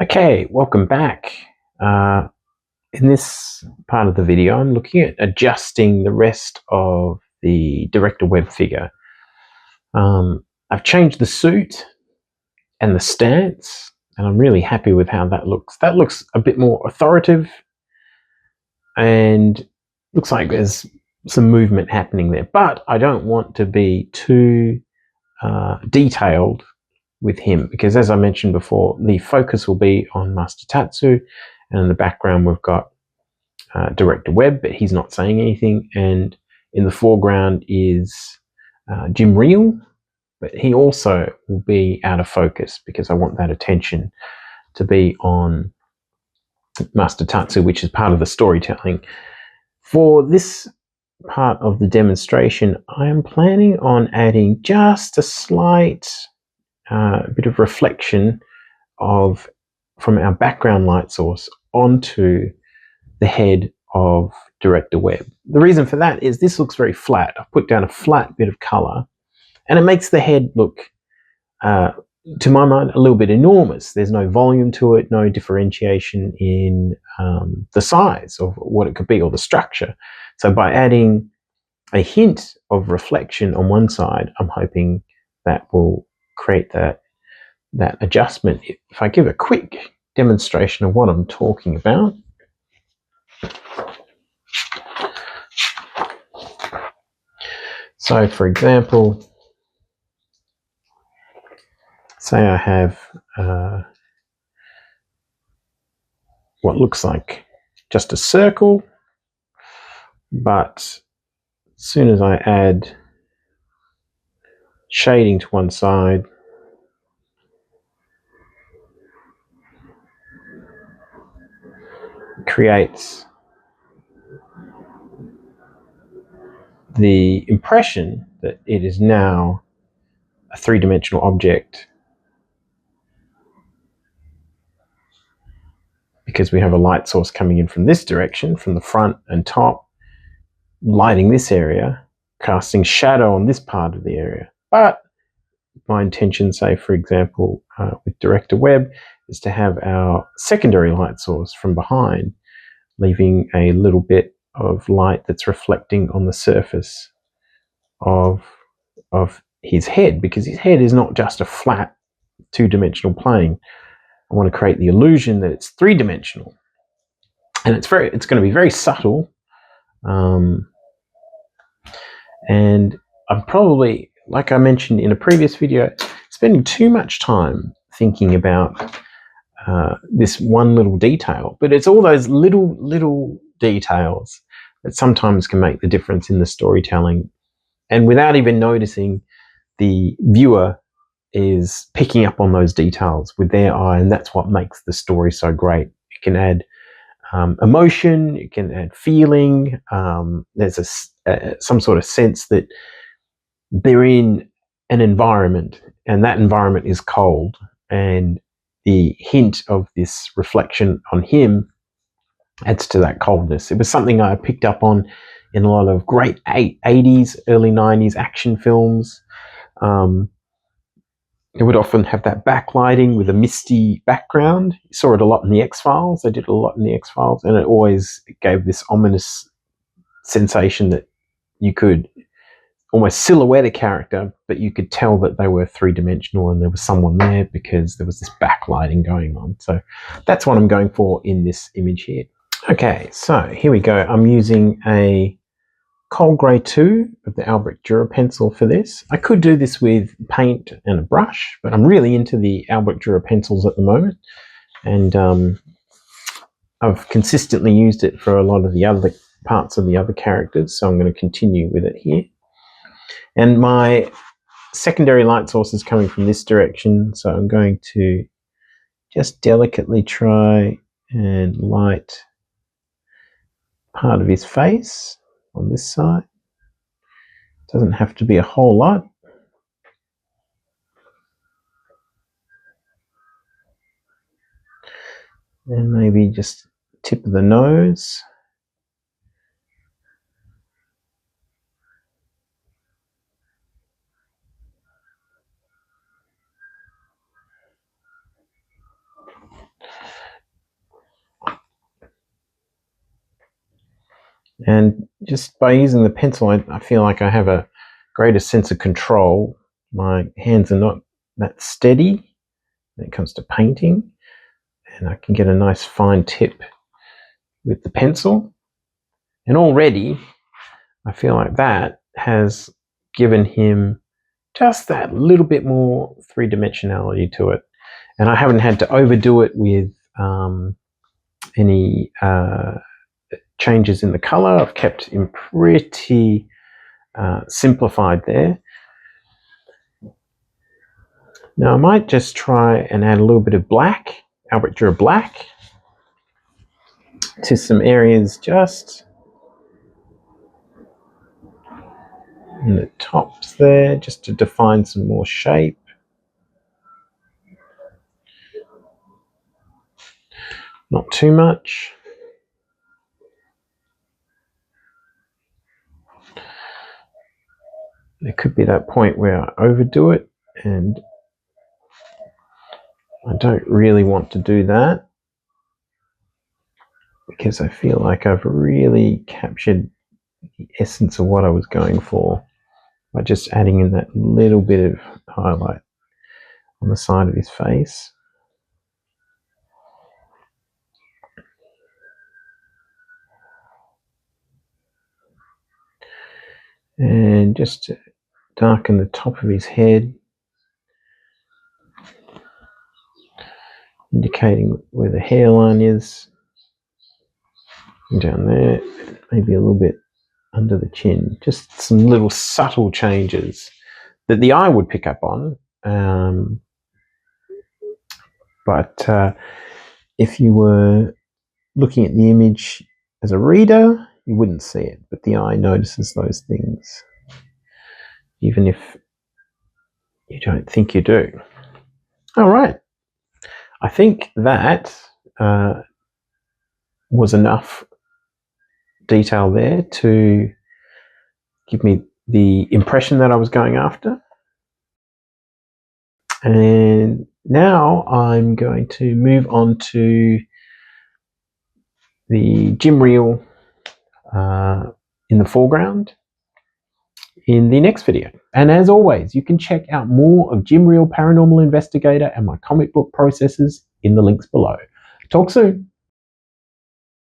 Okay, welcome back. In this part of the video, I'm looking at adjusting the rest of the director web figure. I've changed the suit and the stance, and I'm really happy with how that looks. That looks a bit more authoritative and looks like there's some movement happening there, but I don't want to be too detailed with him because, as I mentioned before, the focus will be on Master Tatsu, and in the background we've got Director Webb, but he's not saying anything, and in the foreground is Jim Reel, but he also will be out of focus because I want that attention to be on Master Tatsu, which is part of the storytelling. For this part of the demonstration, I am planning on adding just a slight bit of reflection from our background light source onto the head of Director Webb. The reason for that is this looks very flat. I've put down a flat bit of color and it makes the head look, to my mind, a little bit enormous. There's no volume to it, no differentiation in the size of what it could be or the structure. So by adding a hint of reflection on one side, I'm hoping that will create that adjustment. If I give a quick demonstration of what I'm talking about. So for example, say I have what looks like just a circle, but as soon as I add shading to one side, it creates the impression that it is now a three-dimensional object because we have a light source coming in from this direction, from the front and top, lighting this area, casting shadow on this part of the area. But my intention, say for example, with Director Webb, is to have our secondary light source from behind, leaving a little bit of light that's reflecting on the surface of his head, because his head is not just a flat two-dimensional plane. I want to create the illusion that it's three-dimensional, and it's going to be very subtle, and I'm probably, like I mentioned in a previous video, spending too much time thinking about this one little detail, but it's all those little details that sometimes can make the difference in the storytelling, and without even noticing, the viewer is picking up on those details with their eye, and that's what makes the story so great. It can add emotion, it can add feeling. There's some sort of sense that they're in an environment, and that environment is cold, and the hint of this reflection on him adds to that coldness. It was something I picked up on in a lot of great 80s, early 90s action films. It would often have that backlighting with a misty background. You saw it a lot in the X-Files. They did a lot in the X-Files, and it always gave this ominous sensation that you could almost silhouette a character, but you could tell that they were three-dimensional and there was someone there because there was this backlighting going on. So that's what I'm going for in this image here. Okay, so here we go. I'm using a Cold Grey 2 of the Albrecht Dürer pencil for this. I could do this with paint and a brush, but I'm really into the Albrecht Dürer pencils at the moment, and I've consistently used it for a lot of the other parts of the other characters, so I'm going to continue with it here. And my secondary light source is coming from this direction, so I'm going to just delicately try and light part of his face on this side. Doesn't have to be a whole lot. And maybe just tip of the nose. And just by using the pencil, I feel like I have a greater sense of control. My hands are not that steady when it comes to painting, and I can get a nice fine tip with the pencil. And already I feel like that has given him just that little bit more three-dimensionality to it. And I haven't had to overdo it with any changes in the color. I've kept him pretty simplified there. Now I might just try and add a little bit of black, Albert Dürer black, to some areas just in the tops there, just to define some more shape. Not too much. There could be that point where I overdo it, and I don't really want to do that, because I feel like I've really captured the essence of what I was going for by just adding in that little bit of highlight on the side of his face. And just to darken the top of his head, indicating where the hairline is, and down there, maybe a little bit under the chin. Just some little subtle changes that the eye would pick up on. But if you were looking at the image as a reader, you wouldn't see it, but the eye notices those things, even if you don't think you do. All right. I think that was enough detail there to give me the impression that I was going after. And now I'm going to move on to the gym reel in the foreground in the next video. And as always, you can check out more of Reel Paranormal Investigator and my comic book processes in the links below. Talk soon.